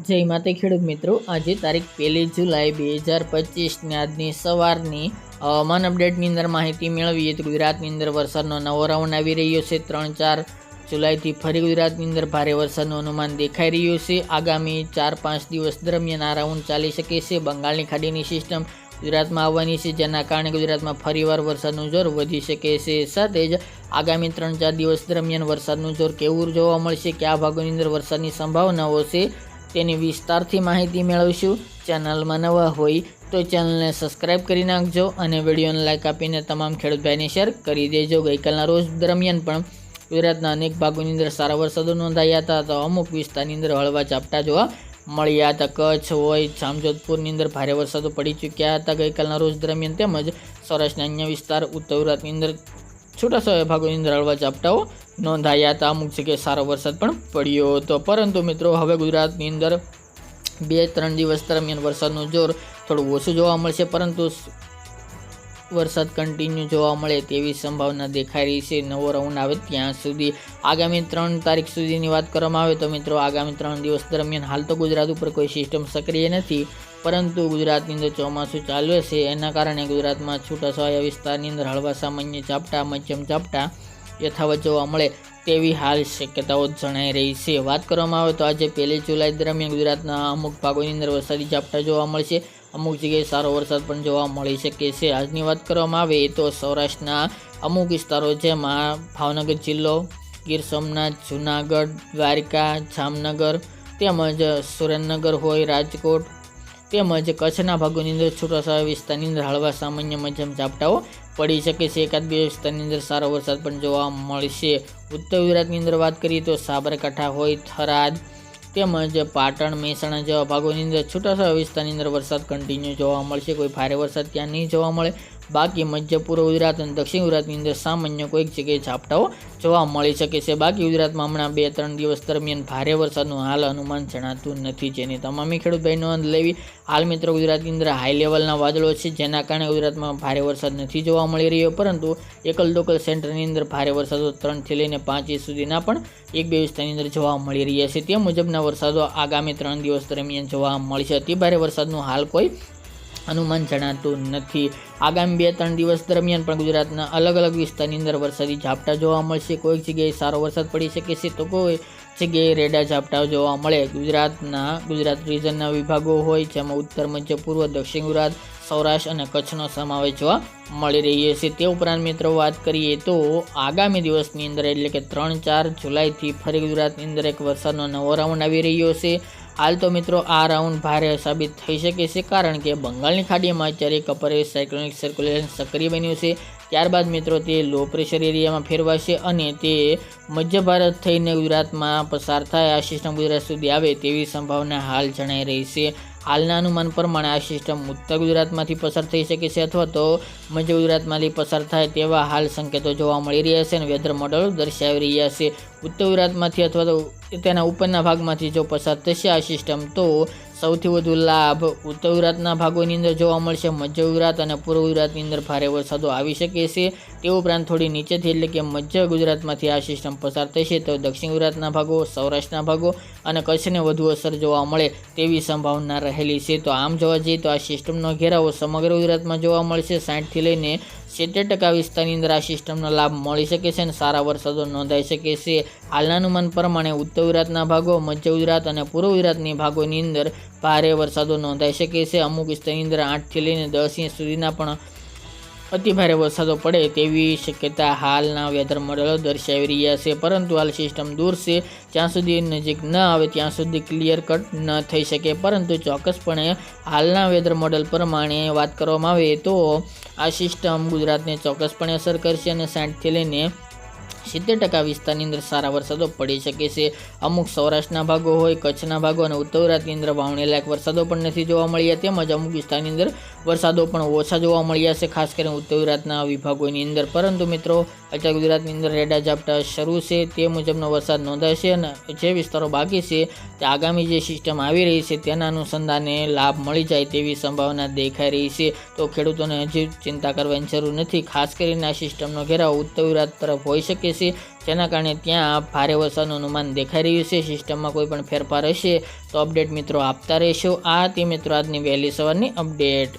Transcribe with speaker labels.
Speaker 1: જય માતા ખેડૂત મિત્રો, આજે તારીખ 1 જુલાઈ 2025 ને આજની સવારની હવામાન અપડેટની અંદર માહિતી મેળવીએ તો ગુજરાતની અંદર વરસાદનો નવો રાઉન્ડ આવી રહ્યો છે। 3-4 જુલાઈથી ફરી ગુજરાતની અંદર ભારે વરસાદનું અનુમાન દેખાઈ રહ્યું છે। આગામી 4-5 દિવસ દરમિયાન આ રાઉન્ડ ચાલી શકે છે। બંગાળની ખાડીની સિસ્ટમ ગુજરાતમાં આવવાની છે, જેના કારણે ગુજરાતમાં ફરીવાર વરસાદનું જોર વધી શકે છે। સાથે જ આગામી 3-4 દિવસ દરમિયાન વરસાદનું જોર કેવું જોવા મળશે, કયા ભાગોની અંદર વરસાદની સંભાવનાઓ છે તેની વિસ્તારથી માહિતી મેળવીશું। ચેનલમાં નવા હોય તો ચેનલને સબસ્ક્રાઈબ કરી નાખજો અને વિડીયોને લાઇક આપીને તમામ ખેડૂત ભાઈને શેર કરી દેજો। ગઈકાલના રોજ દરમિયાન પણ ગુજરાતના અનેક ભાગોની અંદર સારા વરસાદો નોંધાયા હતા, તો અમુક વિસ્તારની અંદર હળવા ઝાપટા જોવા મળ્યા હતા। કચ્છ હોય, જામજોધપુરની અંદર ભારે વરસાદો પડી ચૂક્યા હતા ગઈકાલના રોજ દરમિયાન, તેમજ સૌરાષ્ટ્રના અન્ય વિસ્તાર, ઉત્તર ગુજરાતની અંદર છૂટાછવાયા ભાગોની અંદર હળવા ઝાપટાઓ નોંધાયા હતા। અમુક જગ્યાએ સારો વરસાદ પણ પડ્યો હતો, પરંતુ મિત્રો હવે ગુજરાતની અંદર 2-3 દિવસ દરમિયાન વરસાદનું જોર થોડું ઓછું જોવા મળશે, પરંતુ વરસાદ કન્ટિન્યુ જોવા મળે તેવી સંભાવના દેખાઈ રહી છે નવો રાઉન્ડ આવે ત્યાં સુધી। આગામી 3 તારીખ સુધીની વાત કરવામાં આવે તો મિત્રો આગામી 3 દિવસ દરમિયાન હાલ તો ગુજરાત ઉપર કોઈ સિસ્ટમ સક્રિય નથી, પરંતુ ગુજરાતની અંદર ચોમાસું ચાલુ છે, એના કારણે ગુજરાતમાં છૂટાછવાયા વિસ્તારની અંદર હળવા સામાન્ય ઝાપટા, મધ્યમ ઝાપટા યથાવત જોવા મળે તેવી હાલ શક્યતાઓ જણાઈ રહી છે। વાત કરવામાં આવે તો આજે 1 જુલાઈ દરમિયાન ગુજરાતના અમુક ભાગોની અંદર વરસાદી ઝાપટા જોવા મળશે, અમુક જગ્યાએ સારો વરસાદ પણ જોવા મળી શકે છે। આજની વાત કરવામાં આવે તો સૌરાષ્ટ્રના અમુક વિસ્તારો જેમાં ભાવનગર જિલ્લો, ગીર સોમનાથ, જૂનાગઢ, દ્વારકા, જામનગર તેમજ સુરેન્દ્રનગર હોય, રાજકોટ તેમજ કચ્છના ભાગોની અંદર છૂટાછવાયા વિસ્તારની અંદર હળવા સામાન્ય મધ્યમ ઝાપટાઓ પડી શકે છે। 1-2 વિસ્તારની અંદર સારો વરસાદ પણ જોવા મળશે। ઉત્તર ગુજરાતની અંદર વાત કરીએ તો સાબરકાંઠા હોય, થરાદ તેમજ પાટણ, મહેસાણા જેવા ભાગોની અંદર છૂટાછવાયા વિસ્તારની અંદર વરસાદ કન્ટિન્યુ જોવા મળશે, કોઈ ભારે વરસાદ ત્યાં નહીં જોવા મળે। બાકી મધ્ય પૂર્વ ગુજરાત અને દક્ષિણ ગુજરાતની અંદર સામાન્ય કોઈક જગ્યાએ ઝાપટાઓ જોવા મળી શકે છે। બાકી ગુજરાતમાં હમણાં 2-3 દિવસ દરમિયાન ભારે વરસાદનું હાલ અનુમાન જણાતું નથી, જેની તમામે ખેડૂત ભાઈ નોંધ લેવી। હાલ મિત્રો ગુજરાતની અંદર હાઈ લેવલના વાદળો છે, જેના કારણે ગુજરાતમાં ભારે વરસાદ નથી જોવા મળી રહ્યો, પરંતુ એકલ દોકલ સેન્ટરની અંદર ભારે વરસાદો 3 થી લઈને 5 ઇંચ સુધીના પણ 1-2 વિસ્તારની અંદર જોવા મળી રહ્યા છે। તે મુજબના વરસાદો આગામી 3 દિવસ દરમિયાન જોવા મળશે। અતિ ભારે વરસાદનું હાલ કોઈ અનુમાન જણાતું નથી। આગામી 2-3 દિવસ દરમિયાન પણ ગુજરાતના અલગ અલગ વિસ્તારની અંદર વરસાદી ઝાપટા જોવા મળશે, કોઈક જગ્યાએ સારો વરસાદ પડી શકે છે તો કોઈ જગ્યાએ રેડા ઝાપટા જોવા મળે। ગુજરાત રિજનના વિભાગો હોય, જેમાં ઉત્તર, મધ્ય પૂર્વ, દક્ષિણ ગુજરાત, સૌરાષ્ટ્ર અને કચ્છનો સમાવેશ જોવા મળી રહ્યો છે। તે ઉપરાંત મિત્રો વાત કરીએ તો આગામી દિવસની અંદર એટલે કે 3-4 જુલાઈથી ફરી ગુજરાતની અંદર એક વરસાદનો નવો રાઉન્ડ આવી રહ્યો છે। હાલ તો મિત્રો આ રાઉન્ડ ભારે સાબિત થઈ શકે છે, કારણ કે બંગાળની ખાડીમાં અત્યારે એક અપર સાયક્લોનિક સર્ક્યુલેશન સક્રિય બન્યું છે। ત્યારબાદ મિત્રો તે લો પ્રેશર એરિયામાં ફેરવાશે અને તે મધ્ય ભારત થઈને ગુજરાતમાં પસાર થાય, આ સિસ્ટમ ગુજરાત સુધી આવે તેવી સંભાવના હાલ જણાઈ રહી છે। હાલના અનુમાન પ્રમાણે આ સિસ્ટમ ઉત્તર ગુજરાતમાંથી પસાર થઈ શકે છે અથવા તો મધ્ય ગુજરાતમાંથી પસાર થાય તેવા હાલ સંકેતો જોવા મળી રહ્યા છે અને વેધર મોડલ દર્શાવી રહ્યા છે। ઉત્તર ગુજરાતમાંથી અથવા તો તેના ઉપરના ભાગમાંથી જો પસાર થશે આ સિસ્ટમ, તો સૌથી વધુ લાભ ઉત્તર ગુજરાતના ભાગોની અંદર જોવા મળશે, મધ્ય ગુજરાત અને પૂર્વ ગુજરાતની અંદર ભારે વરસાદો આવી શકે છે। તે ઉપરાંત થોડી નીચેથી એટલે કે મધ્ય ગુજરાતમાંથી આ સિસ્ટમ પસાર થશે તો દક્ષિણ ગુજરાતના ભાગો, સૌરાષ્ટ્રના ભાગો અને કચ્છને વધુ અસર જોવા મળે તેવી સંભાવના રહેલી છે। તો આમ જોવા જઈએ તો આ સિસ્ટમનો ઘેરાવો સમગ્ર ગુજરાતમાં જોવા મળશે। 60 થી લઈને 70% વિસ્તારની અંદર આ સિસ્ટમનો લાભ મળી શકે છે અને સારા વરસાદો નોંધાઈ શકે છે। હાલના અનુમાન પ્રમાણે ઉત્તર ગુજરાતના ભાગો, મધ્ય ગુજરાત અને પૂર્વ ગુજરાતની ભાગોની અંદર ભારે વરસાદો નોંધાઈ શકે છે। અમુક વિસ્તારની અંદર 8 થી લઈને 10 ઇંચ સુધીના પણ અતિ ભારે વરસાદો પડે તેવી શક્યતા હાલના વેધર મોડેલો દર્શાવી રહ્યા છે, પરંતુ હાલ સિસ્ટમ દૂર છે, જ્યાં સુધી નજીક ન આવે ત્યાં સુધી ક્લિયર કટ ન થઈ શકે। પરંતુ ચોક્કસપણે હાલના વેધર મોડેલ પ્રમાણે વાત કરવામાં આવે તો આ સિસ્ટમ ગુજરાતને ચોક્કસપણે અસર કરશે અને 60 થી લઈને 70% વિસ્તારની અંદર સારા વરસાદો પડી શકે છે। અમુક સૌરાષ્ટ્રના ભાગો હોય, કચ્છના ભાગો અને ઉત્તર ગુજરાતની અંદર વાવણી લાયક વરસાદો પણ નથી જોવા મળ્યા, તેમજ અમુક વિસ્તારની અંદર વરસાદો પણ ઓછા જોવા મળ્યા છે, ખાસ કરીને ઉત્તર ગુજરાતના વિભાગોની અંદર। પરંતુ મિત્રો અત્યારે ગુજરાતની અંદર રેડા ઝાપટા શરૂ છે, તે મુજબનો વરસાદ નોંધાશે અને જે વિસ્તારો બાકી છે તે આગામી જે સિસ્ટમ આવી રહી છે તેના અનુસંધાને લાભ મળી જાય તેવી સંભાવના દેખાઈ રહી છે। તો ખેડૂતોને હજી ચિંતા કરવાની જરૂર નથી, ખાસ કરીને આ સિસ્ટમનો ઘેરાવ ઉત્તર ગુજરાત તરફ હોઈ શકે છે, જેના કારણે ત્યાં ભારે વરસાદનું અનુમાન દેખાઈ રહ્યું છે. સિસ્ટમમાં કોઈ પણ ફેરફાર હશે તો અપડેટ મિત્રો આપતા રહેશો. આ હતી મિત્રો આજની વહેલી સવારની અપડેટ.